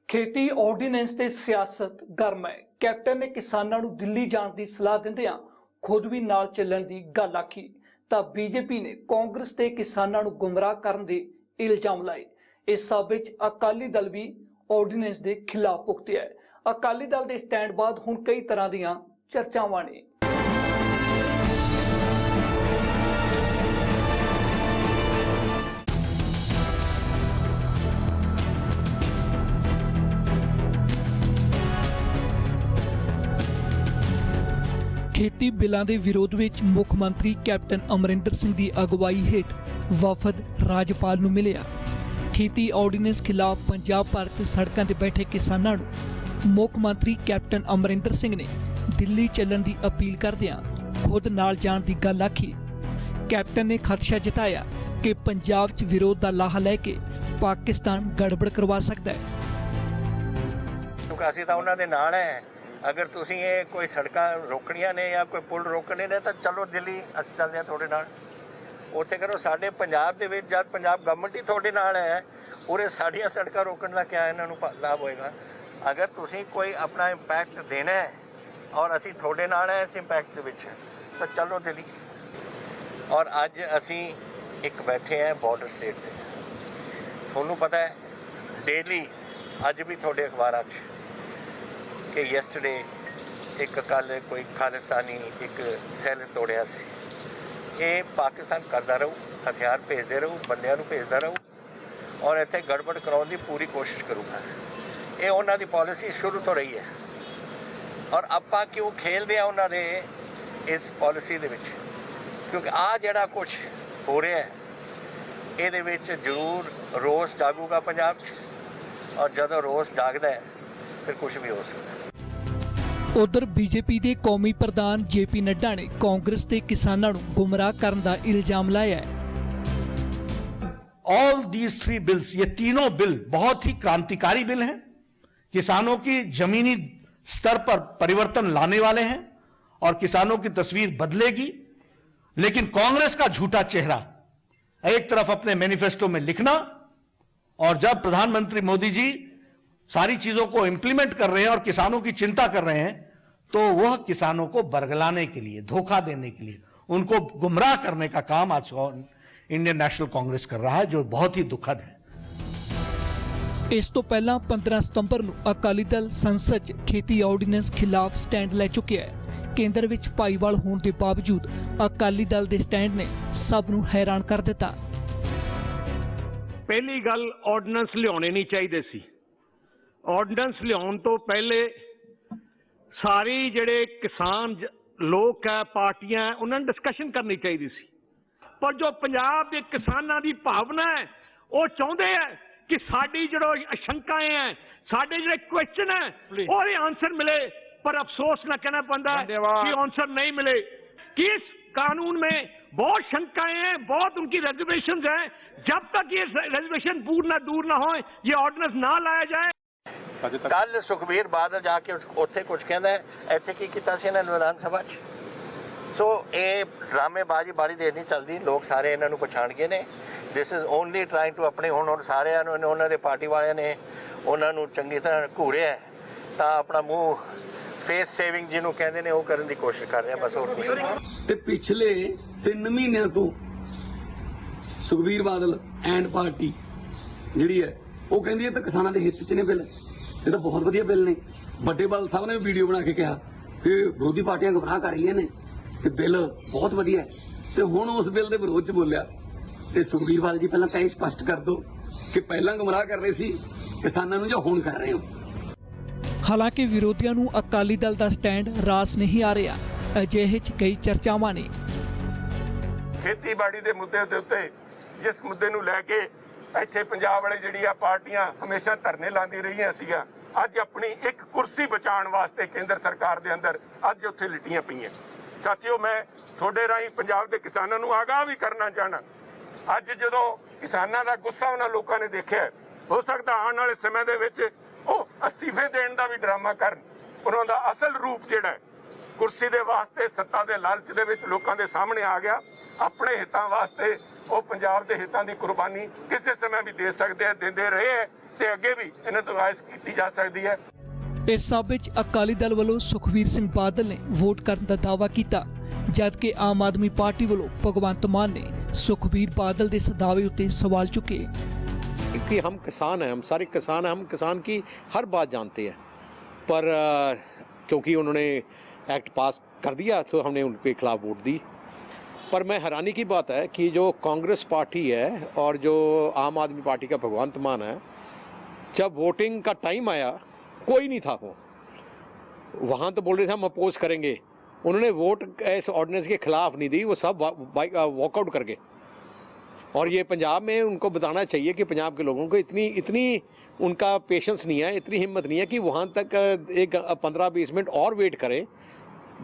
खेती ऑर्ਡੀਨੈਂਸ ਤੇ सियासत गर्म है। कैप्टन ने किसानों ਨੂੰ दिल्ली जाने की सलाह ਦਿੰਦਿਆਂ खुद भी नाल ਚੱਲਣ ਦੀ ਗੱਲ आखी ਤਾਂ बीजेपी ने कांग्रेस ਤੇ किसानों ਨੂੰ गुमराह ਕਰਨ ਦੇ इल्जाम लाए। इस सब ਵਿੱਚ अकाली दल भी ऑर्ਡੀਨੈਂਸ ਦੇ खिलाफ भुगतिया है। अकाली दल के स्टैंड बाद हुण कई तरह ਦੀਆਂ चर्चावां ने। खेती बिलों के विरोध में मुख मंत्री कैप्टन अमरिंदर सिंह की अगवाई हेठ वफद राज्यपाल नूं मिलिया। खेती ऑर्ਡੀਨੈਂਸ खिलाफ पंजाब भर च सड़कों ते बैठे किसानों नूं मुख मंत्री कैप्टन अमरिंदर सिंह ने दिल्ली चलण की अपील करदिआं खुद नाल जाण की गल आखी। कैप्टन ने खदशा जताया कि पंजाब च विरोध का लाहा लैके पाकिस्तान गड़बड़ करवा सकता है। ਅਸੀਂ ਤਾਂ ਉਹਨਾਂ ਦੇ ਨਾਲ ਹੈ। अगर तुसीं ये कोई सड़कां रोकणियां ने या कोई पुल रोकने ने तो चलो दिल्ली असीं चलदे हां तुहाडे नाल। उत्थे करो साडे पंजाब दे विच जद पंजाब गवर्नमेंट ही तुहाडे नाल है उरे साडीआं सड़कां रोकण दा क्या इन्हां नूं लाभ होएगा। अगर तुसीं कोई अपना इंपैक्ट देना है और असीं तुहाडे नाल है इस इंपैक्ट दे विच तो चलो दिल्ली। और अज असीं एक बैठे हैं बॉर्डर स्टेट ते। तुहानूं पता है डेली अज भी तुहाडे अखबारां 'च कि यस्टरडे एक कल कोई खालिस्तानी एक सैल तोड़िया सी। ये पाकिस्तान करता रहू, हथियार भेजते रहू, बंदियां नूं भेजता रहू और इत्थे गड़बड़ कराउण दी पूरी कोशिश करूँगा। ये उन्हां दी पॉलिसी शुरू तो रही है और आपां क्यों खेलदे आ उन्हां दे इस पॉलिसी दे विच, क्योंकि आ जिहड़ा कुछ हो रहा है इहदे विच जरूर रोस जागूगा पंजाब 'च और जदों रोस जागदा है फिर कुछ भी हो सकता है। उधर बीजेपी के कौमी प्रधान JP नड्डा ने कांग्रेस के किसानों को गुमराह करने का इल्जाम लाया है। ऑल दीज 3 बिल्स, ये तीनों बिल बहुत ही क्रांतिकारी बिल हैं, किसानों की जमीनी स्तर पर परिवर्तन लाने वाले हैं और किसानों की तस्वीर बदलेगी। लेकिन कांग्रेस का झूठा चेहरा एक तरफ अपने मैनिफेस्टो में लिखना और जब प्रधानमंत्री मोदी जी सारी चीजों को इंप्लीमेंट कर रहे हैं और किसानों की चिंता कर रहे हैं तो वह किसानों को बरगलाने के लिए, धोखा देने के लिए, उनको गुमराह करने का काम आज इंडियन नेशनल कांग्रेस कर रहा है, जो बहुत ही दुखद है। इस तो पहला 15 सितंबर को अकाली दल संसद च खेती ऑर्ਡੀਨੈਂਸ खिलाफ स्टैंड ले चुके हैं। केंद्र विच भाईवाल होने के बावजूद अकाली दल के स्टैंड ने सब नूं हैरान कर दिता। पहली गल ऑर्ਡੀਨੈਂਸ लियाने नहीं चाहिए सी। ऑर्ਡੀਨੈਂਸ लियाउण तो पहले सारी जिहड़े किसान लोग है, पार्टियां है, उन्होंने डिस्कशन करनी चाहिए सी। पर जो पंजाब के किसानों की भावना है वो चाहते हैं कि साडी जो आशंकाएं हैं, साडे जो क्वेश्चन है और आंसर मिले। पर अफसोस न कहना पड़ता है कि आंसर नहीं मिले कि इस कानून में बहुत शंकाएं हैं, बहुत उनकी रिजर्वेशन हैं। जब तक ये रिजर्वेशन दूर ना हो, ये ऑर्डिनेंस ना लाया जाए। कल सुखबीर बादल जाके उत्थे कुछ कहता है, इत्थे की कीता सी इन्हां ने विधान सभा च। सो ये ड्रामेबाजी बड़ी देर नहीं चलती, लोग सारे इन्हां नूं पछाण गए ने। This is only trying to अपने हुण सारिਆਂ ਨੂੰ ਉਹਨਾਂ ਦੇ पार्टी वालिਆਂ ने ਉਹਨਾਂ ਨੂੰ चंगी तरह घूरिਆ ਤਾਂ अपना मूँह फेस सेविंग ਜਿਹਨੂੰ ਕਹਿੰਦੇ ਨੇ ਉਹ ਕਰਨ ਦੀ ਕੋਸ਼ਿਸ਼ ਕਰ ਰਿਹਾ, बस ਹੋਰ कुछ। ਤੇ ਪਿਛਲੇ 3 ਮਹੀਨਿਆਂ ਤੋਂ ਸੁਖਬੀਰ ਬਾਦਲ ਐਂਡ ਪਾਰਟੀ ਜਿਹੜੀ ਹੈ ਉਹ ਕਹਿੰਦੀ ਹੈ ਤਾਂ ਕਿਸਾਨਾਂ ਦੇ ਹਿੱਤ 'ਚ ਨੇ ਬਿੱਲ। ਇਹ ਤਾਂ ਬਹੁਤ ਵਧੀਆ ਬਿੱਲ ਨੇ। ਵੱਡੇ ਬਾਦਲ ਸਾਹਿਬ ਨੇ ਵੀ ਵੀਡੀਓ ਬਣਾ ਕੇ ਕਿਹਾ ਕਿ ਵਿਰੋਧੀ ਪਾਰਟੀਆਂ ਗੁੰਮਰਾਹ ਕਰ ਰਹੀਆਂ ਨੇ ਤੇ ਬਿੱਲ ਬਹੁਤ ਵਧੀਆ ਹੈ। ਤੇ ਹੁਣ ਉਸ ਬਿੱਲ ਦੇ ਵਿਰੋਧ 'ਚ ਬੋਲਿਆ ਤੇ ਸੁਖਬੀਰ ਬਾਦਲ ਜੀ ਪਹਿਲਾਂ ਤਾਂ ਇਹ ਸਪਸ਼ਟ ਕਰ ਦਿਓ ਕਿ ਪਹਿਲਾਂ ਗੁੰਮਰਾਹ ਕਰ ਰਹੇ ਸੀ ਕਿਸਾਨਾਂ ਨੂੰ ਜਾਂ ਹੁਣ ਕਰ ਰਹੇ ਹੋ। हालांकि विरोधियों ਨੂੰ अकाली दल का स्टैंड रास नहीं आ रहा। अजिहे च कई चर्चावां ने। खेतीबाड़ी के मुद्दे के उत्ते जिस मुद्दे नूं लैके ਇੱਥੇ ਪੰਜਾਬ वाले ਜਿਹੜੀਆਂ ਪਾਰਟੀਆਂ हमेशा धरने लांदी रहियां सीगा, ਅੱਜ अपनी एक कुर्सी बचाने वास्ते केंद्र सरकार के अंदर ਅੱਜ उत्थे लिटियां पईयां। साथियों, मैं थोड़े राही पंजाब के किसानों नूं आगाह भी करना चाहना। ਅੱਜ ਜਦੋਂ किसानों का गुस्सा उन्हां लोगों ने देखिया, हो सकता आने वाले समय दे विच ਉਹ ਅਸਤੀਫੇ ਦੇਣ ਦਾ ਵੀ ਡਰਾਮਾ ਕਰਨ। ਉਹਨਾਂ ਦਾ ਅਸਲ ਰੂਪ ਜਿਹੜਾ ਕੁਰਸੀ ਦੇ ਵਾਸਤੇ, ਸੱਤਾ ਦੇ ਲਾਲਚ ਦੇ ਵਿੱਚ ਲੋਕਾਂ ਦੇ ਸਾਹਮਣੇ ਆ ਗਿਆ। ਆਪਣੇ ਹਿੱਤਾਂ ਵਾਸਤੇ ਉਹ ਪੰਜਾਬ ਦੇ ਹਿੱਤਾਂ ਦੀ ਕੁਰਬਾਨੀ ਕਿਸੇ ਸਮੇਂ ਵੀ ਦੇ ਸਕਦੇ ਆ, ਦਿੰਦੇ ਰਹੇ ਹੈ ਤੇ ਅੱਗੇ ਵੀ ਇਹਨਾਂ ਤੋਂ ਆਸ ਕੀਤੀ ਜਾ ਸਕਦੀ ਹੈ। ਇਸ ਸਭ ਵਿੱਚ ਅਕਾਲੀ ਦਲ ਵੱਲੋਂ ਸੁਖਬੀਰ ਸਿੰਘ ਬਾਦਲ ਨੇ ਵੋਟ ਕਰਨ ਦਾ ਦਾਅਵਾ ਕੀਤਾ, ਜਦਕਿ ਆਮ ਆਦਮੀ ਪਾਰਟੀ ਵੱਲੋਂ ਭਗਵੰਤ ਮਾਨ ਨੇ सुखबीर बादल के सदावे उत्ते सवाल चुके कि हम किसान हैं, हम सारे किसान हैं, हम किसान की हर बात जानते हैं, पर क्योंकि उन्होंने एक्ट पास कर दिया तो हमने उनके खिलाफ वोट दी। पर मैं हैरानी की बात है कि जो कांग्रेस पार्टी है और जो आम आदमी पार्टी का भगवंत मान है, जब वोटिंग का टाइम आया कोई नहीं था, वो वहाँ तो बोल रहे थे हम अपोज करेंगे, उन्होंने वोट इस ऑर्डिनेंस के खिलाफ नहीं दी, वो सब वॉकआउट कर गए। और ये पंजाब में उनको बताना चाहिए कि पंजाब के लोगों को इतनी उनका पेशेंस नहीं है, इतनी हिम्मत नहीं है कि वहाँ तक एक 15-20 मिनट और वेट करें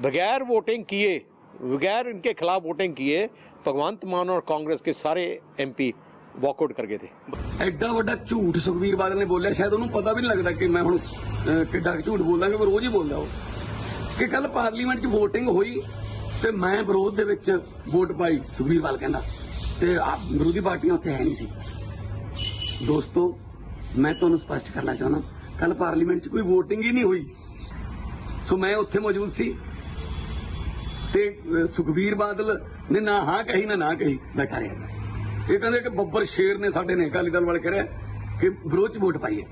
बगैर वोटिंग किए, बगैर इनके खिलाफ वोटिंग किए। भगवंत मान और कांग्रेस के सारे MP वॉकआउट कर गए थे। एडा वड्डा झूठ सुखबीर बादल ने बोलिया, शायद उन्होंने पता भी नहीं लगता कि मैं हुण किड्डा झूठ बोलदा, कि वो रोज ही बोलदा हो कि कल पार्लीमेंट च वोटिंग हुई ते मैं विरोध दे विच वोट पाई, सुखबीर बादल कहंदा ते विरोधी पार्टियां उत्थे है नहीं सी। दोस्तों मैं तुहानूं स्पष्ट करना चाहना, कल पार्लीमेंट च कोई वोटिंग ही नहीं हुई, सो मैं उत्थे मौजूद सी ते सुखबीर बादल ने ना हाँ कही ना कही बैठा रहा। ये कहते कि बब्बर शेर ने साडे ने अकाली दल वाले कह रहे कि विरोध च वोट पाई है।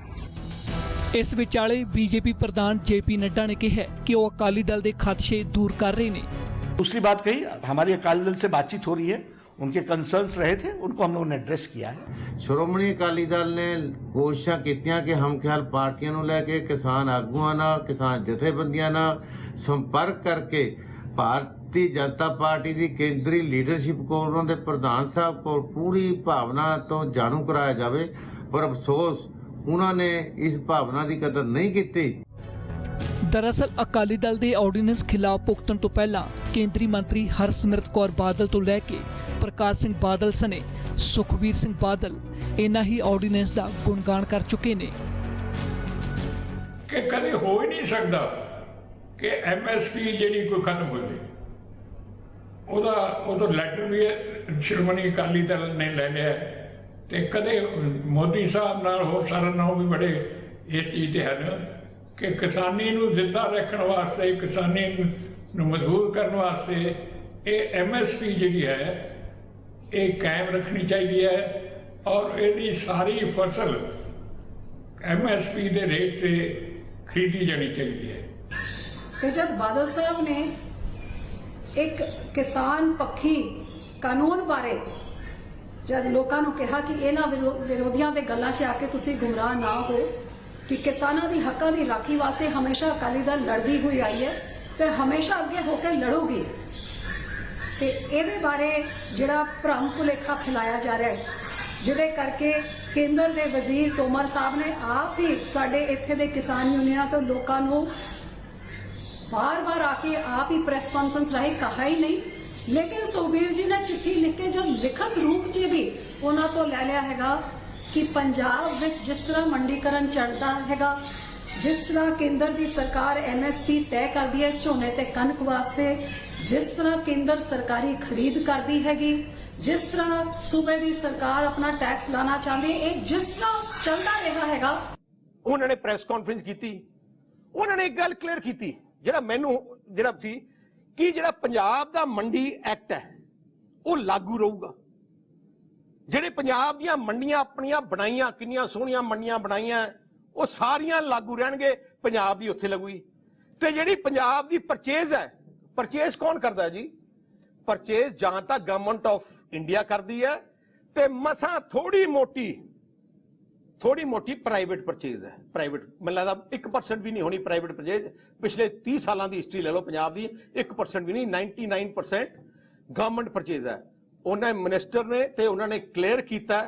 इस विचाले बीजेपी प्रधान JP नड्डा ने कहा कि वो अकाली दल के खदशे दूर कर रहे हैं। दूसरी बात कही, हमारी अकाली दल से बातचीत हो रही है, उनके कंसर्न्स रहे थे, उनको हम लोगों ने एड्रेस किया है। श्रोमणी अकाली दल ने कोशिशा कीतियां कि हम ख्याल पार्टियां नूं लैके किसान आगूआं नाल, किसान जथेबंदियां नाल संपर्क करके भारतीय जनता पार्टी की केंद्रीय लीडरशिप को, उन्होंने प्रधान साहब को पूरी भावना तो जाणू कराया जाए, पर अफसोस उन्होंने इस भावना की कदर नहीं की। दरअसल अकाली दल के ऑर्डीनेंस खिलाफ भुगतण तो पहला केंद्रीय मंत्री हरसिमरत कौर बादल तो लैके प्रकाश सिंह बादल सने सुखबीर सिंह बादल इन्हां ही ऑर्डीनेंस का गुणगान कर चुके ने कि कदे हो ही नहीं सकता कि MSP जी कोई खत्म हो जाए। वो तो लैटर भी श्रोमणी अकाली दल ने ले लिया, तो कदे मोदी साहब नाल हो सारा नाम भी बड़े इस चीज़ ते हैं कि किसानी नूं जिंदा रखने वास्ते, किसानी नूं मजबूत करने वास्ते ये MSP जी है ये कायम रखनी चाहिए है, और ये सारी फसल MSP के रेट से खरीदी जानी चाहिए है। तो जब बादल साहब ने एक किसान पक्षी कानून बारे जब लोगों को कहा कि इन्होंने विरोधियों के गलों से आके तुसी गुमराह ना हो, कि किसानों की हकों की राखी वास्ते हमेशा अकाली दल लड़ती हुई आई है तो हमेशा अगे होकर लड़ूगी, तो ये बारे जिहड़ा भ्रम भुलेखा फैलाया जा रहा है, जिहदे करके केंद्र के वजीर तोमर साहब ने आप ही साडे इत्थे दे किसान यूनियन तो लोगों को बार बार आके आप ही प्रेस कॉन्फ्रेंस राही कहा ही नहीं, लेकिन सुखबीर जी ने चिट्ठी लिख के जब लिखत रूप च भी उन्होंने तो ले लिया हैगा कि पंजाब विच जिस तरह मंडीकरण चलता हैगा, जिस तरह केंद्र की सरकार MSP तय कर दी है झोने ते कनक वास्ते, जिस तरह केंद्र सरकारी खरीद करती हैगी, जिस तरह सूबे की सरकार अपना टैक्स लाना चाहती है, जिस तरह चलता रहा हैगा। उन्होंने प्रेस कॉन्फ्रेंस की, उन्होंने एक गल क्लीयर की ਜਿਹੜਾ ਮੈਨੂੰ ਜਿਹੜਾ ਸੀ ਕਿ ਜਿਹੜਾ ਪੰਜਾਬ ਦਾ ਮੰਡੀ ਐਕਟ ਹੈ ਉਹ ਲਾਗੂ ਰਹੂਗਾ। ਜਿਹੜੇ ਪੰਜਾਬ ਦੀਆਂ ਮੰਡੀਆਂ ਆਪਣੀਆਂ ਬਣਾਈਆਂ, ਕਿੰਨੀਆਂ ਸੋਹਣੀਆਂ ਮੰਡੀਆਂ ਬਣਾਈਆਂ, ਉਹ ਸਾਰੀਆਂ ਲਾਗੂ ਰਹਿਣਗੇ, ਪੰਜਾਬ ਦੀ ਉੱਥੇ ਲੱਗੂਗੀ। ਤੇ ਜਿਹੜੀ ਪੰਜਾਬ ਦੀ ਪਰਚੇਜ਼ ਹੈ, ਪਰਚੇਜ਼ ਕੌਣ ਕਰਦਾ ਜੀ? ਪਰਚੇਜ਼ ਜਾਂ ਤਾਂ ਗਵਰਨਮੈਂਟ ਆਫ ਇੰਡੀਆ ਕਰਦੀ ਹੈ ਤੇ ਮਸਾਂ ਥੋੜੀ मोटी प्राइवेट परचेज है। प्राइवेट मैं लगता 1% भी नहीं होनी प्राइवेट परचेज। पिछले 30 साल की हिस्ट्री ले लो पंजाब की, 1% भी नहीं, 99% गवर्नमेंट परचेज है। उन्हें मिनिस्टर ने ते उन्होंने क्लीयर किया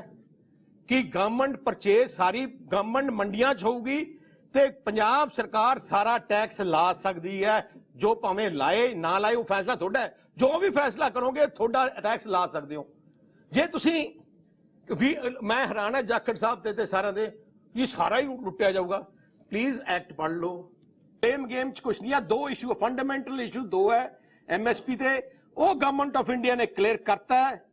कि गवर्नमेंट परचेज सारी गवर्नमेंट मंडियां च होगी ते पंजाब सरकार सारा टैक्स ला सकती है, जो भावें लाए ना लाए वो फैसला थोड़ा है, जो भी फैसला करोगे थोड़ा टैक्स ला सकते हो। जे तुसी भी मैं हैरान है जाखड़ साहब ते सारा दे ये सारा ही लुटिया जाऊगा। प्लीज एक्ट पढ़ लो, गेम च कुछ नहीं है। दो इशू फंडामेंटल इशू दो है MSP ते, ਉਹ ਗਵਰਨਮੈਂਟ ਆਫ ਇੰਡੀਆ ਨੇ ਕਲੀਅਰ ਕਰਤਾ ਹੈ।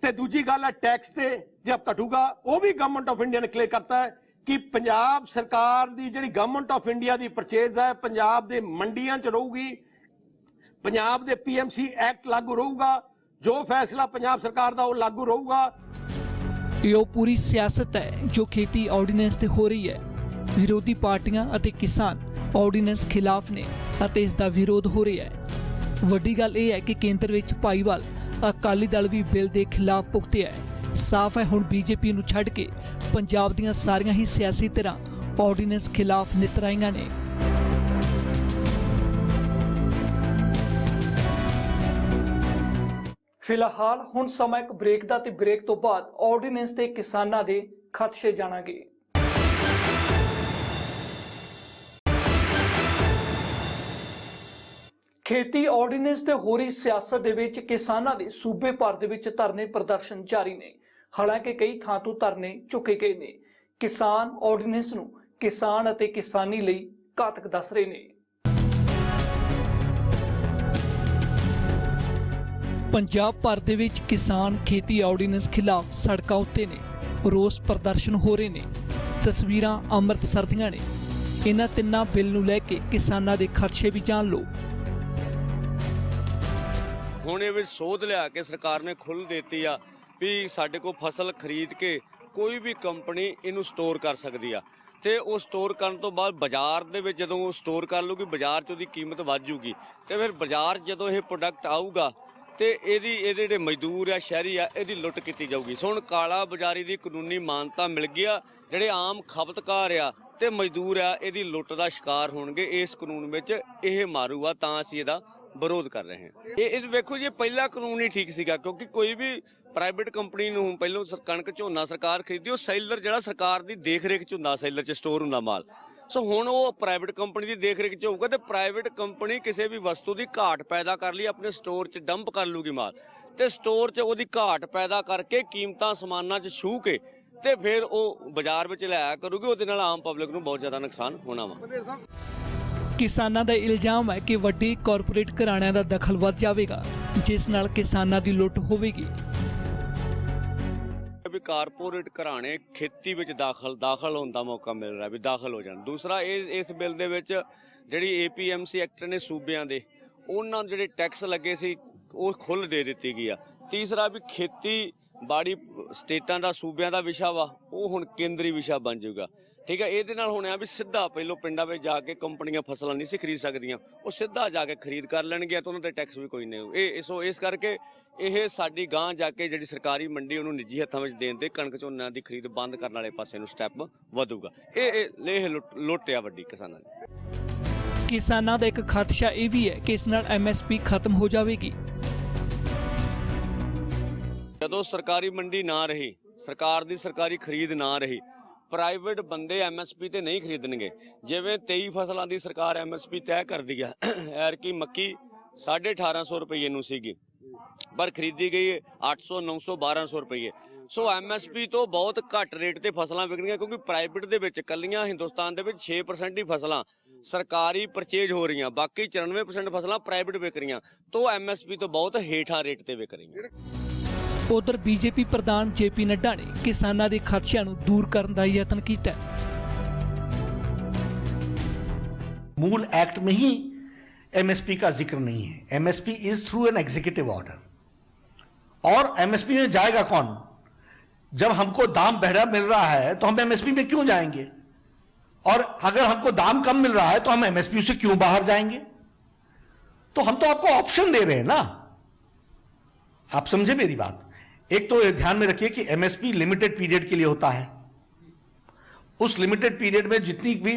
ਤੇ ਦੂਜੀ ਗੱਲ ਹੈ ਟੈਕਸ ਤੇ ਜੇ ਘਟੂਗਾ ਉਹ ਵੀ ਗਵਰਨਮੈਂਟ ਆਫ ਇੰਡੀਆ ਨੇ ਕਲੀਅਰ ਕਰਤਾ ਹੈ ਕਿ ਪੰਜਾਬ ਸਰਕਾਰ ਦੀ ਜਿਹੜੀ government of India the purchase ਹੈ ਪੰਜਾਬ ਦੇ ਮੰਡੀਆਂ 'ਚ ਰਹੂਗੀ, ਪੰਜਾਬ ਦੇ ਪੀਐਮਸੀ ਐਕਟ ਲਾਗੂ ਰਹੂਗਾ, ਜੋ ਫੈਸਲਾ ਪੰਜਾਬ ਸਰਕਾਰ ਦਾ ਉਹ ਲਾਗੂ ਰਹੂਗਾ। ਇਹ ਉਹ ਪੂਰੀ ਸਿਆਸਤ ਹੈ ਜੋ ਖੇਤੀ ਆਰਡੀਨੈਂਸ ਤੇ ਹੋ ਰਹੀ ਹੈ। ਵਿਰੋਧੀ ਪਾਰਟੀਆਂ ਅਤੇ ਕਿਸਾਨ ਆਰਡੀਨੈਂਸ ਖਿਲਾਫ ਨੇ ਅਤੇ ਇਸ ਦਾ ਵਿਰੋਧ ਹੋ ਰਿਹਾ ਹੈ। ਵੱਡੀ ਗੱਲ ਇਹ ਹੈ ਕਿ ਕੇਂਦਰ ਵਿੱਚ ਭਾਈਵਾਲ ਅਕਾਲੀ ਦਲ ਵੀ ਬਿੱਲ ਦੇ ਖਿਲਾਫ ਭੁਗਤਿਆ ਹੈ। ਸਾਫ਼ ਹੈ ਹੁਣ ਬੀਜੇਪੀ ਨੂੰ ਛੱਡ ਕੇ ਪੰਜਾਬ ਦੀਆਂ ਸਾਰੀਆਂ ਹੀ ਸਿਆਸੀ ਧਿਰਾਂ ਆਰਡੀਨੈਂਸ ਖਿਲਾਫ ਨਿਤਰਾਈਆਂ ਨੇ। ਫਿਲਹਾਲ ਹੁਣ ਸਮਾਂ ਇੱਕ ਬ੍ਰੇਕ ਦਾ ਤੇ ਬ੍ਰੇਕ ਤੋਂ ਬਾਅਦ ਆਰਡੀਨੈਂਸ ਤੇ ਕਿਸਾਨਾਂ ਦੇ ਖਦਸ਼ੇ ਜਾਣਾਂਗੇ। ਖੇਤੀ ਆਰਡੀਨੈਂਸ ਤੇ ਹੋ ਰਹੀ ਸਿਆਸਤ ਦੇ ਵਿੱਚ ਕਿਸਾਨਾਂ ਦੇ ਸੂਬੇ ਭਰ ਦੇ ਵਿੱਚ ਧਰਨੇ ਪ੍ਰਦਰਸ਼ਨ ਜਾਰੀ ਨੇ। ਹਾਲਾਂਕਿ ਕਈ ਥਾਂ ਤੋਂ ਧਰਨੇ ਚੁੱਕੇ ਗਏ ਨੇ। ਕਿਸਾਨ ਆਰਡੀਨੈਂਸ ਨੂੰ ਕਿਸਾਨ ਅਤੇ ਕਿਸਾਨੀ ਲਈ ਘਾਤਕ ਦੱਸ ਰਹੇ ਨੇ। ਪੰਜਾਬ ਭਰ ਦੇ ਵਿੱਚ ਕਿਸਾਨ ਖੇਤੀ ਆਰਡੀਨੈਂਸ ਖਿਲਾਫ ਸੜਕਾਂ ਉੱਤੇ ਨੇ। ਰੋਸ ਪ੍ਰਦਰਸ਼ਨ ਹੋ ਰਹੇ ਨੇ। ਤਸਵੀਰਾਂ ਅੰਮ੍ਰਿਤਸਰ ਦੀਆਂ ਨੇ। ਇਹਨਾਂ ਤਿੰਨਾਂ ਬਿੱਲ ਨੂੰ ਲੈ ਕੇ ਕਿਸਾਨਾਂ ਦੇ ਖਦਸ਼ੇ ਵੀ ਜਾਣ ਲਓ। ਹੁਣ ਇਹ ਵਿੱਚ ਸੋਧ ਲਿਆ ਕੇ ਸਰਕਾਰ ਨੇ ਖੁੱਲ੍ਹ ਦਿੱਤੀ ਆ ਵੀ ਸਾਡੇ ਕੋਲ ਫਸਲ ਖਰੀਦ ਕੇ ਕੋਈ ਵੀ ਕੰਪਨੀ ਇਹਨੂੰ ਸਟੋਰ ਕਰ ਸਕਦੀ ਆ ਤੇ ਉਹ ਸਟੋਰ ਕਰਨ ਤੋਂ ਬਾਅਦ ਬਾਜ਼ਾਰ ਦੇ ਵਿੱਚ ਜਦੋਂ ਉਹ ਸਟੋਰ ਕਰ ਲੂਗੀ ਬਾਜ਼ਾਰ 'ਚ ਉਹਦੀ ਕੀਮਤ ਵੱਧ ਜੂਗੀ ਤੇ ਫਿਰ ਬਾਜ਼ਾਰ ਜਦੋਂ ਇਹ ਪ੍ਰੋਡਕਟ ਆਊਗਾ ਤੇ ਇਹਦੇ ਜਿਹੜੇ ਮਜ਼ਦੂਰ ਆ ਸ਼ਹਿਰੀ ਆ ਇਹਦੀ ਲੁੱਟ ਕੀਤੀ ਜਾਊਗੀ। ਸੋ ਹੁਣ ਕਾਲਾ ਬਾਜ਼ਾਰੀ ਦੀ ਕਾਨੂੰਨੀ ਮਾਨਤਾ ਮਿਲ ਗਈ ਆ। ਜਿਹੜੇ ਆਮ ਖਪਤਕਾਰ ਆ ਤੇ ਮਜ਼ਦੂਰ ਆ ਇਹਦੀ ਲੁੱਟ ਦਾ ਸ਼ਿਕਾਰ ਹੋਣਗੇ। ਇਸ ਕਾਨੂੰਨ ਵਿੱਚ ਇਹ ਮਾਰੂ ਆ ਤਾਂ ਅਸੀਂ ਇਹਦਾ ਵਿਰੋਧ ਕਰ ਰਹੇ ਹਾਂ। ਇਹ ਵੇਖੋ ਜੀ ਪਹਿਲਾ ਕਾਨੂੰਨ ਹੀ ਠੀਕ ਸੀਗਾ ਕਿਉਂਕਿ ਕੋਈ ਵੀ ਪ੍ਰਾਈਵੇਟ ਕੰਪਨੀ ਨੂੰ ਪਹਿਲੋਂ ਕਣਕ ਝੋਨਾ ਸਰਕਾਰ ਖਰੀਦੀ ਉਹ ਸੈਲਰ ਜਿਹੜਾ ਸਰਕਾਰ ਦੀ ਦੇਖ ਰੇਖ 'ਚ ਹੁੰਦਾ, ਸੈਲਰ 'ਚ ਸਟੋਰ ਹੁੰਦਾ ਮਾਲ। ਸੋ ਹੁਣ ਉਹ ਪ੍ਰਾਈਵੇਟ ਕੰਪਨੀ ਦੀ ਦੇਖ ਰੇਖ 'ਚ ਹੋਊਗਾ ਤੇ ਪ੍ਰਾਈਵੇਟ ਕੰਪਨੀ ਕਿਸੇ ਵੀ ਵਸਤੂ ਦੀ ਘਾਟ ਪੈਦਾ ਕਰ ਲਈ ਆਪਣੇ ਸਟੋਰ 'ਚ ਡੰਪ ਕਰ ਲੂਗੀ ਮਾਲ ਤੇ ਸਟੋਰ 'ਚ ਉਹਦੀ ਘਾਟ ਪੈਦਾ ਕਰਕੇ ਕੀਮਤਾਂ ਸਮਾਨਾਂ 'ਚ ਛੂਹ ਕੇ ਤੇ ਫਿਰ ਉਹ ਬਾਜ਼ਾਰ ਵਿੱਚ ਲਿਆਇਆ ਕਰੂਗੀ। ਉਹਦੇ ਨਾਲ ਆਮ ਪਬਲਿਕ ਨੂੰ ਬਹੁਤ ਜ਼ਿਆਦਾ ਨੁਕਸਾਨ ਹੋਣਾ ਵਾ। ਕਿਸਾਨਾਂ ਦਾ ਇਲਜ਼ਾਮ ਹੈ ਕਿ ਵੱਡੇ ਕਾਰਪੋਰੇਟ ਘਰਾਣਿਆਂ ਦਾ ਦਖਲ ਵੱਧ ਜਾਵੇਗਾ ਜਿਸ ਨਾਲ ਕਿਸਾਨਾਂ ਦੀ ਲੁੱਟ ਹੋਵੇਗੀ। ਵੀ ਕਾਰਪੋਰੇਟ ਘਰਾਣੇ ਖੇਤੀ ਵਿੱਚ ਦਾਖਲ ਹੋਣ ਦਾ ਮੌਕਾ ਮਿਲ ਰਿਹਾ ਵੀ ਦਾਖਲ ਹੋ ਜਾਣ। ਦੂਸਰਾ ਇਸ ਬਿੱਲ ਦੇ ਵਿੱਚ ਜਿਹੜੀ APMC ਐਕਟ ਨੇ ਸੂਬਿਆਂ ਦੇ ਉਹਨਾਂ ਨੂੰ ਜਿਹੜੇ ਟੈਕਸ ਲੱਗੇ ਸੀ ਉਹ ਖੁੱਲ੍ਹ ਦੇ ਦਿੱਤੀ ਗਈ ਆ। ਤੀਸਰਾ ਵੀ ਖੇਤੀ ਬਾੜੀ ਸਟੇਟਾਂ ਦਾ ਸੂਬਿਆਂ ਦਾ ਵਿਸ਼ਾ ਵਾ ਉਹ ਹੁਣ ਕੇਂਦਰੀ ਵਿਸ਼ਾ ਬਣ ਜਾਊਗਾ। ਠੀਕ ਹੈ, ਇਹਦੇ ਨਾਲ ਹੋਣਾ ਵੀ ਸਿੱਧਾ ਪਹਿਲੋਂ ਪਿੰਡਾਂ ਵਿੱਚ ਜਾ ਕੇ ਕੰਪਨੀਆਂ ਫਸਲਾਂ ਨਹੀਂ ਸੀ ਖਰੀਦ ਸਕਦੀਆਂ, ਉਹ ਸਿੱਧਾ ਜਾ ਕੇ ਖਰੀਦ ਕਰ ਲੈਣਗੇ ਤਾਂ ਉਹਨਾਂ ਤੇ ਟੈਕਸ ਵੀ ਕੋਈ ਨਹੀਂ। ਇਸ ਕਰਕੇ ਇਹ ਸਾਡੀ ਗਾਂਹ ਜਾ ਕੇ ਜਿਹੜੀ ਸਰਕਾਰੀ ਮੰਡੀ ਉਹਨੂੰ ਨਿੱਜੀ ਹੱਥਾਂ ਵਿੱਚ ਦੇਣ ਦੇ ਕਣਕ ਝੋਨਾ ਦੀ ਖਰੀਦ ਬੰਦ ਕਰਨ ਵਾਲੇ ਪਾਸੇ ਨੂੰ ਸਟੈਪ ਵਧੂਗਾ। ਇਹ ਲੁੱਟ ਆ ਵੱਡੀ ਕਿਸਾਨਾਂ ਦੀ। ਕਿਸਾਨਾਂ ਦਾ ਇੱਕ ਖਦਸ਼ਾ ਇਹ ਵੀ ਹੈ ਕਿ ਇਸ ਨਾਲ MSP ਖਤਮ ਹੋ ਜਾਵੇਗੀ। ਜਦੋਂ ਸਰਕਾਰੀ ਮੰਡੀ ਨਾ ਰਹੀ, ਸਰਕਾਰ ਦੀ ਸਰਕਾਰੀ ਖਰੀਦ ਨਾ ਰਹੀ, ਪ੍ਰਾਈਵੇਟ ਬੰਦੇ MSP ਤੇ ਨਹੀਂ ਖਰੀਦਣਗੇ। ਜਿਵੇਂ 23 ਫਸਲਾਂ ਦੀ ਸਰਕਾਰ MSP ਤੈਅ ਕਰਦੀ ਆ, ਐਰਕੀ ਮੱਕੀ 1850 ਰੁਪਏ ਨੂੰ ਸੀਗੀ ਪਰ ਖਰੀਦੀ ਗਈ 800 900 1200 ਰੁਪਏ। ਸੋ MSP ਤੋਂ ਬਹੁਤ ਘੱਟ ਰੇਟ ਤੇ ਫਸਲਾਂ ਵਿਕਣਗੀਆਂ ਕਿਉਂਕਿ ਪ੍ਰਾਈਵੇਟ ਦੇ ਵਿੱਚ ਕੱਲੀਆਂ ਹਿੰਦੁਸਤਾਨ ਦੇ ਵਿੱਚ 6% ਹੀ ਫਸਲਾਂ ਸਰਕਾਰੀ ਪਰਚੇਜ ਹੋ ਰਹੀਆਂ, ਬਾਕੀ 94% ਫਸਲਾਂ ਪ੍ਰਾਈਵੇਟ ਵਿਕ ਰਹੀਆਂ ਤੋਂ MSP ਤੋਂ ਬਹੁਤ ਹੇਠਾਂ ਰੇਟ ਤੇ ਵਿਕ ਰਹੀਆਂ। ਉਧਰ BJP ਪ੍ਰਧਾਨ JP ਨੱਡਾ ਨੇ ਕਿਸਾਨਾਂ ਦੇ ਖਦਸ਼ਿਆਂ ਨੂੰ ਦੂਰ ਕਰਨ ਦਾ ਯਤਨ ਕੀਤਾ। मूल एक्ट में ही MSP का जिक्र नहीं है। MSP is through an executive order. और MSP में जाएगा कौन? जब हमको दाम बढ़ा मिल रहा है तो हम MSP में क्यों जाएंगे? और अगर हमको दाम कम मिल रहा है तो हम MSP से क्यों बाहर जाएंगे? तो हम तो आपको ऑप्शन दे रहे हैं ना। आप समझे मेरी बात। एक तो ध्यान में रखिए कि MSP लिमिटेड पीरियड के लिए होता है। उस लिमिटेड पीरियड में जितनी भी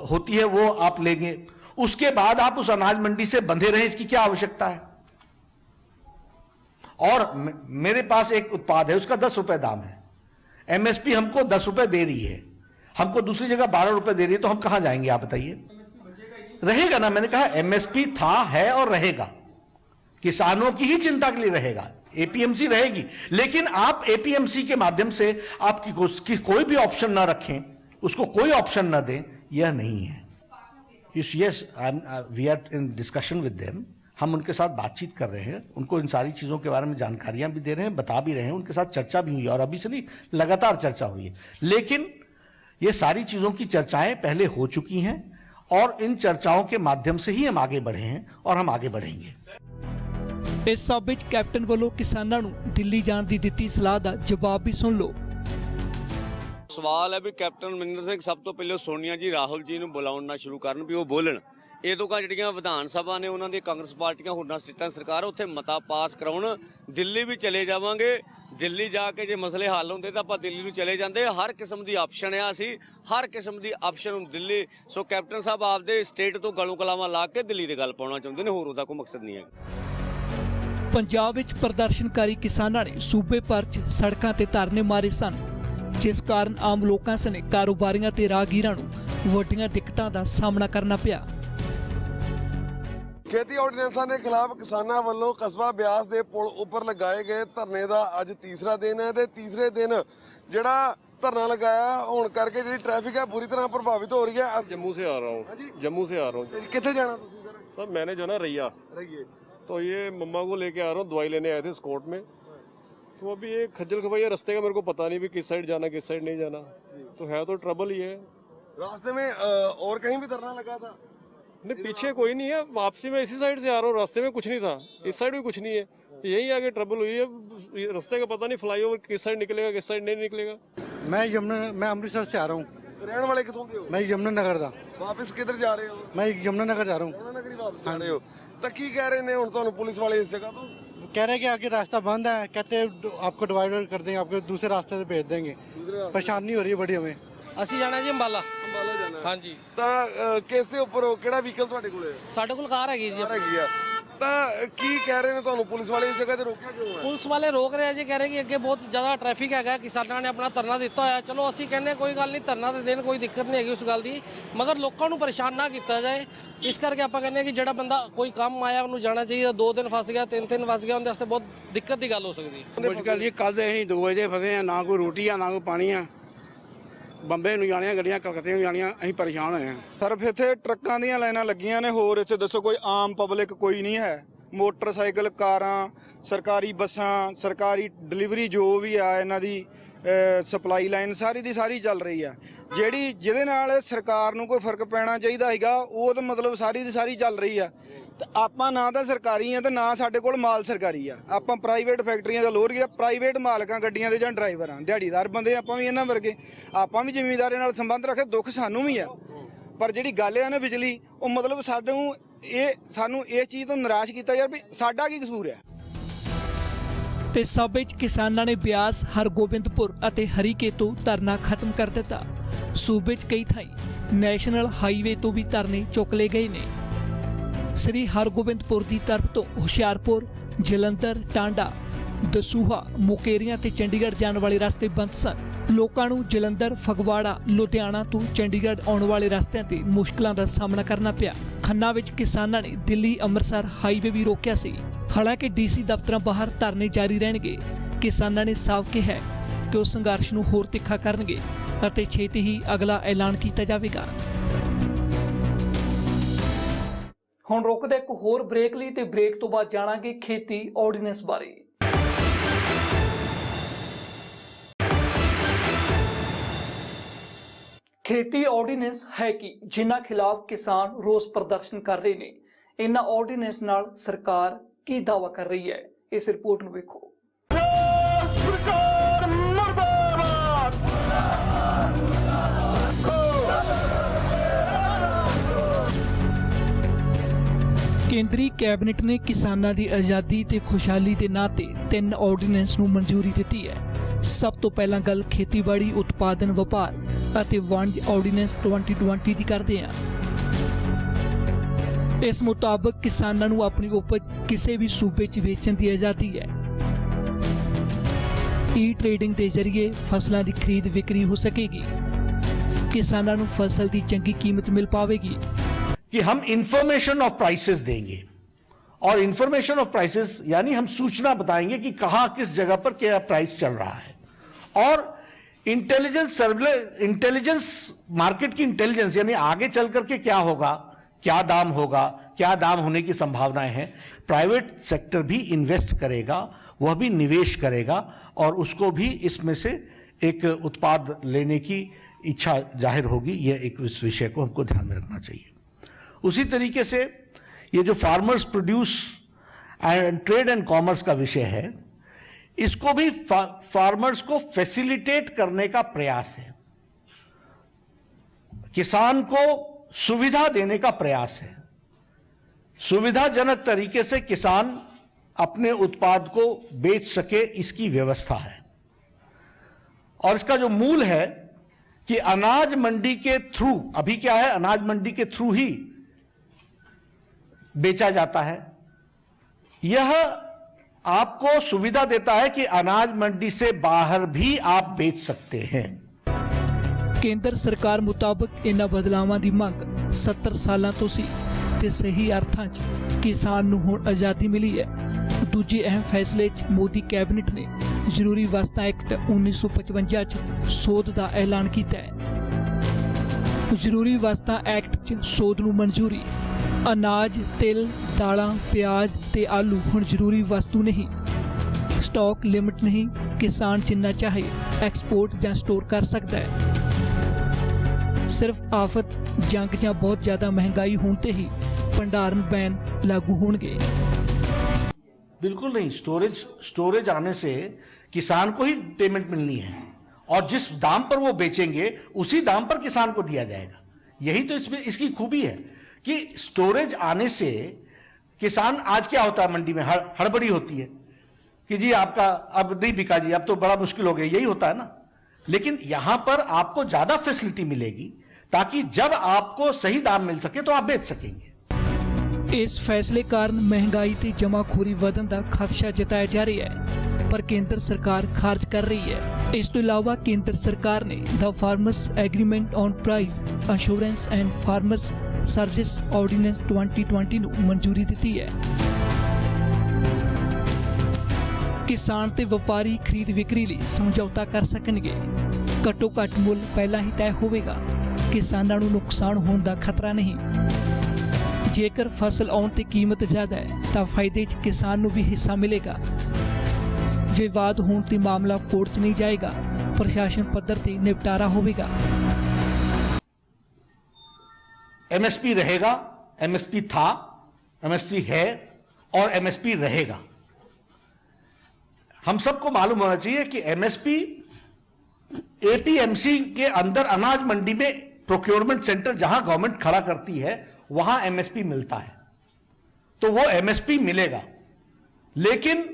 होती है वो आप लेंगे, उसके बाद आप उस अनाज मंडी से बंधे रहें, इसकी क्या आवश्यकता है? और मेरे पास एक उत्पाद है, उसका 10 रुपए दाम है, MSP हमको 10 रुपए दे रही है, हमको दूसरी जगह 12 रुपए दे रही है, तो हम कहां जाएंगे आप बताइए? रहेगा ना। मैंने कहा MSP था, है और रहेगा। किसानों की ही चिंता के लिए रहेगा। APMC रहेगी, लेकिन आप APMC के माध्यम से आपकी कोई भी ऑप्शन ना रखें, उसको कोई ऑप्शन ना दें, यह नहीं है। Yes, we are in discussion with them. हम उनके साथ बातचीत कर रहे हैं, उनको इन सारी चीज़ों के बारे में जानकारियां भी दे रहे हैं, बता भी रहे हैं, उनके साथ चर्चा भी हुई है और अभी से नहीं लगातार चर्चा हुई है। लेकिन ये सारी चीज़ों की चर्चाएं पहले हो चुकी हैं और इन चर्चाओं के माध्यम से ही हम आगे बढ़े हैं और हम आगे बढ़ेंगे। इस सਭ ਵਿੱਚ ਕੈਪਟਨ ਵੱਲੋਂ ਕਿਸਾਨਾਂ ਨੂੰ ਦਿੱਲੀ ਜਾਣ ਦੀ ਦਿੱਤੀ ਸਲਾਹ ਦਾ ਜਵਾਬ ਵੀ ਸੁਣ ਲਓ। ਸਵਾਲ ਹੈ ਵੀ ਕੈਪਟਨ ਅਮਰਿੰਦਰ ਸਿੰਘ ਸਭ ਤੋਂ ਪਹਿਲਾਂ ਸੋਨੀਆ ਜੀ ਰਾਹੁਲ ਜੀ ਨੂੰ ਬੁਲਾਉਣਾ ਸ਼ੁਰੂ ਕਰਨ ਵੀ ਉਹ ਬੋਲਣ। ਇਹ ਤੋਂ ਜਿਹੜੀਆਂ ਵਿਧਾਨ ਸਭਾ ਨੇ ਉਹਨਾਂ ਦੀ ਕਾਂਗਰਸ ਪਾਰਟੀਆਂ ਹੋਰਨਾਂ ਸਥਿਤਾਂ ਸਰਕਾਰ ਉੱਥੇ ਮਤਾ ਪਾਸ ਕਰਾਉਣ। ਦਿੱਲੀ ਵੀ ਚਲੇ ਜਾਵਾਂਗੇ, ਦਿੱਲੀ ਜਾ ਕੇ ਜੇ ਮਸਲੇ ਹੱਲ ਹੁੰਦੇ ਤਾਂ ਆਪਾਂ ਦਿੱਲੀ ਨੂੰ ਚਲੇ ਜਾਂਦੇ। ਹਰ ਕਿਸਮ ਦੀ ਆਪਸ਼ਨ ਆ, ਅਸੀਂ ਹਰ ਕਿਸਮ ਦੀ ਆਪਸ਼ਨ ਨੂੰ ਦਿੱਲੀ। ਸੋ ਕੈਪਟਨ ਸਾਹਿਬ ਆਪਦੇ ਸਟੇਟ ਤੋਂ ਗਲੋਂ ਕਲਾਵਾਂ ਲਾ ਕੇ ਦਿੱਲੀ ਦੀ ਗੱਲ ਪਾਉਣਾ ਚਾਹੁੰਦੇ ਨੇ, ਹੋਰ ਉਹਦਾ ਕੋਈ ਮਕਸਦ ਨਹੀਂ ਹੈ। ਪੰਜਾਬ ਵਿੱਚ ਪ੍ਰਦਰਸ਼ਨਕਾਰੀ ਕਿਸਾਨਾਂ ਨੇ ਸੂਬੇ ਭਰ 'ਚ ਸੜਕਾਂ ਤੇ ਧਰਨੇ ਮਾਰੇ ਸਨ, ਜਿਸ ਕਾਰਨ ਆਮ ਲੋਕਾਂ ਸਣੇ ਕਾਰੋਬਾਰੀਆਂ ਤੇ ਰਾਹਗੀਰਾਂ ਨੂੰ ਵੱਡੀਆਂ ਦਿੱਕਤਾਂ ਦਾ ਸਾਹਮਣਾ ਕਰਨਾ ਪਿਆ। ਖੇਤੀ ਆਰਡੀਨੈਂਸਾਂ ਦੇ ਖਿਲਾਫ ਕਿਸਾਨਾਂ ਵੱਲੋਂ ਕਸਬਾ ਬਿਆਸ ਦੇ ਪੁਲ ਉੱਪਰ ਲਗਾਏ ਗਏ ਧਰਨੇ ਦਾ ਅੱਜ ਤੀਸਰਾ ਦਿਨ ਹੈ ਤੇ ਤੀਸਰੇ ਦਿਨ ਜਿਹੜਾ ਧਰਨਾ ਲਗਾਇਆ ਹੋਣ ਕਰਕੇ ਜਿਹੜੀ ਟ੍ਰੈਫਿਕ ਹੈ बुरी तरह प्रभावित हो रही है। जम्मू से आ रहा हूँ, जम्मू से आ रहा हूँ। कितने जाना तुसी सर? सर मैंने जो ना रैया तो ये मम्मा को लेके आ रहा हूँ, दवाई लेने आए थे स्कोट में। तो अभी ये खज्जल खवाई रास्ते का मेरे को पता नहीं भी किस साइड जाना किस साइड नहीं जाना, तो है तो ट्रबल ही है। रास्ते में और कहीं भी धरना लगा था? नहीं, पीछे कोई नहीं है, वापसी में इसी साइड से आ रहा हूँ, रास्ते में कुछ नहीं था, इस साइड भी कुछ नहीं है, यही आगे ट्रबल हुई है। रास्ते का पता नहीं फ्लाईओवर किस साइड निकलेगा किस साइड नहीं निकलेगा। मैं अमृतसर से आ रहा हूँ। रहने वाले किसों के हो? मैं यमुनानगर दा। वापस किधर जा रहे हो? मैं यमुनानगर जा रहा हूँ। यमुनानगर ही वापस जा रहे हो? तो की कह रहे हैं हुण पुलिस वाले इस जगह तो? कह रहे हैं कि आगे रास्ता बंद है, कहते हैं आपको डिवाइडर कर देंगे, आपको दूसरे रास्ते से भेज देंगे। परेशानी हो रही है बड़ी हमें। ਅਸੀਂ ਜਾਣਾ ਜੀ ਅੰਬਾਲਾ। ਅੰਬਾਲਾ ਜਾਣਾ? ਹਾਂਜੀ। ਤਾਂ ਕਿਸ ਦੇ ਉੱਪਰ ਹੋ, ਕਿਹੜਾ ਵਹੀਕਲ ਤੁਹਾਡੇ ਕੋਲੇ? ਸਾਡੇ ਕੋਲ ਕਾਰ ਹੈਗੀ ਜੀ। ਕਾਰ ਹੈਗੀ ਆ। ਤਾਂ ਕੀ ਕਹਿ ਰਹੇ ਨੇ ਤੁਹਾਨੂੰ ਪੁਲਿਸ ਵਾਲੇ ਇਸ ਜਗ੍ਹਾ ਤੇ ਰੋਕਿਆ ਕਿਉਂ ਹੈ? ਪੁਲਿਸ ਵਾਲੇ ਰੋਕ ਰਹੇ ਆ ਜੀ, ਕਹਿ ਰਹੇ ਕਿ ਅੱਗੇ ਬਹੁਤ ਜ਼ਿਆਦਾ ਟ੍ਰੈਫਿਕ ਹੈਗਾ, ਕਿਸਾਨਾਂ ਨੇ ਆਪਣਾ ਧਰਨਾ ਦਿੱਤਾ ਹੋਇਆ। ਚਲੋ ਅਸੀਂ ਕਹਿੰਦੇ ਕੋਈ ਗੱਲ ਨਹੀਂ, ਧਰਨਾ ਤੇ ਦੇਣ, ਕੋਈ ਦਿੱਕਤ ਨਹੀਂ ਹੈਗੀ ਉਸ ਗੱਲ ਦੀ, ਮਗਰ ਲੋਕਾਂ ਨੂੰ ਪਰੇਸ਼ਾਨ ਨਾ ਕੀਤਾ ਜਾਏ। ਇਸ ਕਰਕੇ ਆਪਾਂ ਕਹਿੰਦੇ ਕਿ ਜਿਹੜਾ ਬੰਦਾ ਕੋਈ ਕੰਮ ਆਇਆ ਉਹਨੂੰ ਜਾਣਾ ਚਾਹੀਦਾ। 2 ਦਿਨ ਫਸ ਗਿਆ, 3 ਦਿਨ ਫਸ ਗਿਆ, ਉਹਦੇ ਵਾਸਤੇ ਬਹੁਤ ਦਿੱਕਤ ਦੀ ਗੱਲ ਹੋ ਸਕਦੀ ਹੈ। ਮੁਸ਼ਕਲ ਜੀ ਕੱਲ ਦੇ ਅਸੀਂ 2 ਵਜੇ ਫਸੇ ਆ, ਨਾ ਕੋਈ ਰੋਟੀ ਆ ਨਾ ਕੋਈ ਪਾਣੀ ਆ। ਬੰਬੇ ਨੂੰ ਜਾਣੀਆਂ ਗੱਡੀਆਂ, ਕਲਕੱਤੇ ਨੂੰ ਜਾਣੀਆਂ, ਅਸੀਂ ਪਰੇਸ਼ਾਨ ਹੋਏ ਆ। ਸਿਰਫ ਇੱਥੇ ਟਰੱਕਾਂ ਦੀਆਂ ਲਾਈਨਾਂ ਲੱਗੀਆਂ ਨੇ, ਹੋਰ ਇੱਥੇ ਦੱਸੋ ਕੋਈ ਆਮ ਪਬਲਿਕ ਕੋਈ ਨਹੀਂ ਹੈ। ਮੋਟਰਸਾਈਕਲ, ਕਾਰਾਂ, ਸਰਕਾਰੀ ਬੱਸਾਂ, ਸਰਕਾਰੀ ਡਿਲੀਵਰੀ ਜੋ ਵੀ ਆ ਇਹਨਾਂ ਦੀ ਸਪਲਾਈ ਲਾਈਨ ਸਾਰੀ ਦੀ ਸਾਰੀ ਚੱਲ ਰਹੀ ਆ। ਜਿਹਦੇ ਨਾਲ ਸਰਕਾਰ ਨੂੰ ਕੋਈ ਫਰਕ ਪੈਣਾ ਚਾਹੀਦਾ ਹੈਗਾ, ਉਹ ਤਾਂ ਮਤਲਬ ਸਾਰੀ ਦੀ ਸਾਰੀ ਚੱਲ ਰਹੀ ਆ। ਤੇ ਆਪਾਂ ਨਾ ਤਾਂ ਸਰਕਾਰੀ ਆ ਤੇ ਨਾ ਸਾਡੇ ਕੋਲ ਮਾਲ ਸਰਕਾਰੀ ਆ। ਆਪਾਂ ਪ੍ਰਾਈਵੇਟ ਫੈਕਟਰੀਆਂ ਦਾ ਲੋਰ ਗਿਆ, ਪ੍ਰਾਈਵੇਟ ਮਾਲਕਾਂ ਗੱਡੀਆਂ ਦੇ ਜਾਂ ਡਰਾਈਵਰ ਆ, ਦਿਹਾੜੀਦਾਰ ਬੰਦੇ ਆਪਾਂ ਵੀ ਇਹਨਾਂ ਵਰਗੇ। ਆਪਾਂ ਵੀ ਜ਼ਿਮੀਂਦਾਰਾਂ ਨਾਲ ਸੰਬੰਧ ਰੱਖੇ, ਦੁੱਖ ਸਾਨੂੰ ਵੀ ਆ। ਪਰ ਜਿਹੜੀ ਗੱਲ ਆ ਨਾ ਬਿਜਲੀ, ਉਹ ਮਤਲਬ ਸਾਨੂੰ ਇਹ ਚੀਜ਼ ਤੋਂ ਨਿਰਾਸ਼ ਕੀਤਾ ਯਾਰ ਵੀ ਸਾਡਾ ਕੀ ਕਸੂਰ ਹੈ। ਇਸ ਸਭ ਵਿੱਚ ਕਿਸਾਨਾਂ ਨੇ ਬਿਆਸ, ਹਰਗੋਬਿੰਦਪੁਰ ਅਤੇ ਹਰੀਕੇ ਤੋਂ ਧਰਨਾ ਖਤਮ ਕਰ ਦਿੱਤਾ। ਸੂਬੇ 'ਚ ਕਈ ਥਾਈਂ ਨੈਸ਼ਨਲ ਹਾਈਵੇ ਤੋਂ ਵੀ ਧਰਨੇ ਚੁੱਕ ਲਏ ਗਏ ਨੇ। ਸ੍ਰੀ ਹਰਗੋਬਿੰਦਪੁਰ ਦੀ ਤਰਫ ਤੋਂ ਹੁਸ਼ਿਆਰਪੁਰ, ਜਲੰਧਰ, ਟਾਂਡਾ, ਦਸੂਹਾ, ਮੁਕੇਰੀਆਂ ਤੇ ਚੰਡੀਗੜ੍ਹ ਜਾਣ ਵਾਲੇ ਰਸਤੇ ਬੰਦ ਸਨ। ਲੋਕਾਂ ਨੂੰ ਜਲੰਧਰ, ਫਗਵਾੜਾ, ਲੁਧਿਆਣਾ ਤੋਂ ਚੰਡੀਗੜ੍ਹ ਆਉਣ ਵਾਲੇ ਰਸਤਿਆਂ ਤੇ ਮੁਸ਼ਕਲਾਂ ਦਾ ਸਾਹਮਣਾ ਕਰਨਾ ਪਿਆ। ਖੰਨਾ ਵਿੱਚ ਕਿਸਾਨਾਂ ਨੇ ਦਿੱਲੀ ਅੰਮ੍ਰਿਤਸਰ ਹਾਈਵੇ ਵੀ ਰੋਕਿਆ ਸੀ। ਹਾਲਾਂਕਿ ਡੀਸੀ ਦਫ਼ਤਰਾਂ ਬਾਹਰ ਧਰਨੇ ਜਾਰੀ ਰਹਿਣਗੇ। ਕਿਸਾਨਾਂ ਨੇ ਸਾਫ਼ ਕਿਹਾ ਕਿ ਉਹ ਸੰਘਰਸ਼ ਨੂੰ ਹੋਰ ਤਿੱਖਾ ਕਰਨਗੇ ਅਤੇ ਛੇਤੀ ਹੀ ਅਗਲਾ ਐਲਾਨ ਕੀਤਾ ਜਾਵੇਗਾ। ਹੁਣ ਰੁਕਦੇ ਇੱਕ ਹੋਰ ਬ੍ਰੇਕ ਲਈ ਤੇ ਬ੍ਰੇਕ ਤੋਂ ਬਾਅਦ ਜਾਣਾਂਗੇ ਖੇਤੀ ਆਰਡੀਨੈਂਸ ਬਾਰੇ। ਖੇਤੀ ਆਰਡੀਨੈਂਸ ਹੈ ਕਿ ਜਿਨ੍ਹਾਂ ਖਿਲਾਫ ਕਿਸਾਨ ਰੋਸ ਪ੍ਰਦਰਸ਼ਨ ਕਰ ਰਹੇ ਨੇ। ਇਹਨਾਂ ਆਰਡੀਨੈਂਸ ਨਾਲ ਸਰਕਾਰ ਕੀ ਦਾਅਵਾ ਕਰ ਰਹੀ ਹੈ, ਇਸ ਰਿਪੋਰਟ ਨੂੰ ਵੇਖੋ। ਕੇਂਦਰੀ ਕੈਬਨਿਟ ਨੇ ਕਿਸਾਨਾਂ ਦੀ ਆਜ਼ਾਦੀ ਤੇ ਖੁਸ਼ਹਾਲੀ ਦੇ ਨਾਂ ਤੇ 3 ਆਰਡੀਨੈਂਸ ਨੂੰ ਮਨਜ਼ੂਰੀ ਦਿੱਤੀ ਹੈ। ਸਭ ਤੋਂ ਪਹਿਲਾਂ ਗੱਲ ਖੇਤੀਬਾੜੀ ਉਤਪਾਦਨ ਵਪਾਰ ਅਤੇ ਵਣਜ ਆਰਡੀਨੈਂਸ 2020 ਦੀ ਕਰਦੇ ਹਾਂ। ਇਸ ਮੁਤਾਬਕ ਕਿਸਾਨਾਂ ਨੂੰ ਆਪਣੀ ਉਪਜ ਕਿਸੇ ਵੀ ਸੂਬੇ 'ਚ ਵੇਚਣ ਦੀ ਆਜ਼ਾਦੀ ਹੈ। ਈ-ਟ੍ਰੇਡਿੰਗ ਦੇ ਜ਼ਰੀਏ ਫਸਲਾਂ ਦੀ ਖਰੀਦ ਵਿਕਰੀ ਹੋ ਸकेगी। किसानों को फसल की चंगी कीमत मिल पाएगी कि हम इंफॉर्मेशन ऑफ प्राइसेस देंगे और इंफॉर्मेशन ऑफ प्राइसेस यानी हम सूचना बताएंगे कि कहां किस जगह पर क्या प्राइस चल रहा है और इंटेलिजेंस मार्केट की इंटेलिजेंस यानी आगे चल करके क्या होगा, क्या दाम होगा, क्या दाम होने की संभावनाएं हैं। प्राइवेट सेक्टर भी इन्वेस्ट करेगा, वह भी निवेश करेगा और उसको भी इसमें से एक उत्पाद लेने की इच्छा जाहिर होगी। यह एक इस विषय को हमको ध्यान में रखना चाहिए। उसी तरीके से ये जो farmers produce and trade and commerce का विषय है, इसको भी फार्मर्स को फैसिलिटेट करने का प्रयास है, किसान को सुविधा देने का प्रयास है। सुविधाजनक तरीके से किसान अपने उत्पाद को बेच सके, इसकी व्यवस्था है। और इसका जो मूल है कि अनाज मंडी के थ्रू, अभी क्या है, अनाज मंडी के थ्रू ही बेचा जाता है। यह आपको सुविधा देता है कि अनाज मंडी से बाहर भी आप बेच सकते हैं। ਕੇਂਦਰ ਸਰਕਾਰ ਮੁਤਾਬਕ ਇਹਨਾਂ ਬਦਲਾਵਾਂ ਦੀ ਮੰਗ 70 ਸਾਲਾਂ ਤੋਂ ਸੀ ਤੇ ਸਹੀ ਅਰਥਾਂ 'ਚ ਕਿਸਾਨ ਨੂੰ ਹੁਣ ਆਜ਼ਾਦੀ ਮਿਲੀ ਹੈ। ਦੂਜੇ ਅਹਿਮ ਫੈਸਲੇ 'ਚ ਮੋਦੀ ਕੈਬਨਿਟ ਨੇ ਜ਼ਰੂਰੀ ਵਸਤਾਂ ਐਕਟ 1955 'ਚ ਸੋਧ ਦਾ ਐਲਾਨ ਕੀਤਾ ਹੈ। ਜ਼ਰੂਰੀ ਵਸਤਾਂ ਐਕਟ 'ਚ ਸੋਧ ਨੂੰ ਮਨਜ਼ੂਰੀ। ਅਨਾਜ, ਤਿਲ, ਦਾਲਾਂ, ਪਿਆਜ਼ ਤੇ ਆਲੂ ਹੁਣ ਜ਼ਰੂਰੀ ਵਸਤੂ ਨਹੀਂ। ਸਟਾਕ ਲਿਮਿਟ ਨਹੀਂ, ਕਿਸਾਨ ਜਿੰਨਾ ਚਾਹੇ ਐਕਸਪੋਰਟ ਜਾਂ ਸਟੋਰ ਕਰ ਸਕਦਾ ਹੈ। सिर्फ आफत, जंग या बहुत ज्यादा महंगाई होने ते ही भंडारण बैन लागू होंगे। बिल्कुल नहीं, स्टोरेज आने से किसान को ही पेमेंट मिलनी है और जिस दाम पर वो बेचेंगे उसी दाम पर किसान को दिया जाएगा। यही तो इसमें इसकी खूबी है कि स्टोरेज आने से किसान, आज क्या होता है मंडी में हड़बड़ी होती है कि जी आपका अब नहीं बिका जी, अब तो बड़ा मुश्किल हो गया, यही होता है ना। लेकिन यहां पर आपको ज्यादा फैसिलिटी मिलेगी ताकि जब आपको सही दाम मिल सके तो आप बेच सकेंगे। इस फैसले कारण महंगाई ते जमाखोरी ਵਧਣ ਦਾ ਖਦਸ਼ਾ ਜਤਾਇਆ ਜਾ ਰਿਹਾ ਹੈ, ਪਰ ਕੇਂਦਰ ਸਰਕਾਰ ਖਾਰਜ ਕਰ ਰਹੀ ਹੈ। ਇਸ ਤੋਂ ਇਲਾਵਾ ਕੇਂਦਰ ਸਰਕਾਰ ਨੇ the farmers agreement on price assurance and farmers service ordinance 2020 ਨੂੰ ਮਨਜ਼ੂਰੀ ਦਿੱਤੀ ਹੈ। किसान ते व्यापारी खरीद विक्री लिए समझौता कर सकणगे। घट्टो घट्ट मुल पहला ही तय होवेगा। किसानां नूं नुकसान होने का खतरा नहीं। जेकर फसल आउण ते कीमत ज़्यादा है तो फायदे च किसान नूं भी हिस्सा मिलेगा। विवाद होने ते मामला कोर्ट च नहीं जाएगा, प्रशासन पद्धर ते निपटारा होवेगा। एमएसपी रहेगा, एमएसपी था, एमएसपी है और एमएसपी रहेगा। हम सबको मालूम होना चाहिए कि एमएसपी एपीएमसी के अंदर अनाज मंडी में प्रोक्योरमेंट सेंटर जहां गवर्नमेंट खड़ा करती है वहां एमएसपी मिलता है, तो वो एमएसपी मिलेगा। लेकिन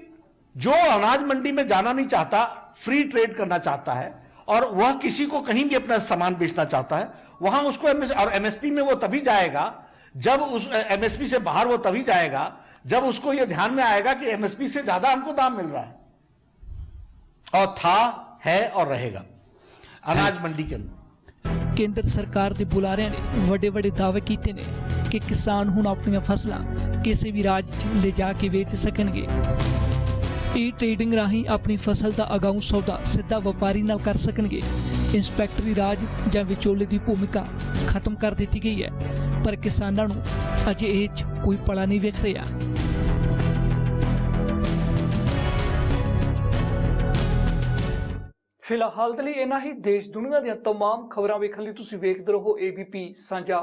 जो अनाज मंडी में जाना नहीं चाहता, फ्री ट्रेड करना चाहता है और वह किसी को कहीं भी अपना सामान बेचना चाहता है, वहां उसको और एमएसपी में वो तभी जाएगा जब उस एमएसपी से बाहर वो तभी जाएगा जब उसको यह ध्यान में आएगा कि एमएसपी से ज्यादा हमको दाम मिल रहा है। और था, है और रहेगा अनाज मंडी के अंदर। केंद्र सरकार के बुलारियां ने बड़े बड़े दावे किए ने कि किसान हुण अपनी फसलां किसी भी राज च ले जाके बेच सकणगे। ई ट्रेडिंग राही अपनी फसल का अगाऊ सौदा सीधा व्यापारी नाल कर सकणगे। इंस्पैक्टरी राज जां विचोले की भूमिका खत्म कर दी गई है, पर किसानां नूं अजे इह कोई पड़ा नहीं वेख रहा। ਫਿਲਹਾਲ ਦੇ ਲਈ ਇਨਾ ਹੀ। ਦੇਸ਼ ਦੁਨੀਆ ਦੀਆਂ तमाम ਖਬਰਾਂ ਵੇਖਣ ਲਈ ਤੁਸੀਂ ਵੇਖਦੇ ਰਹੋ ABP ਸਾਂਝਾ।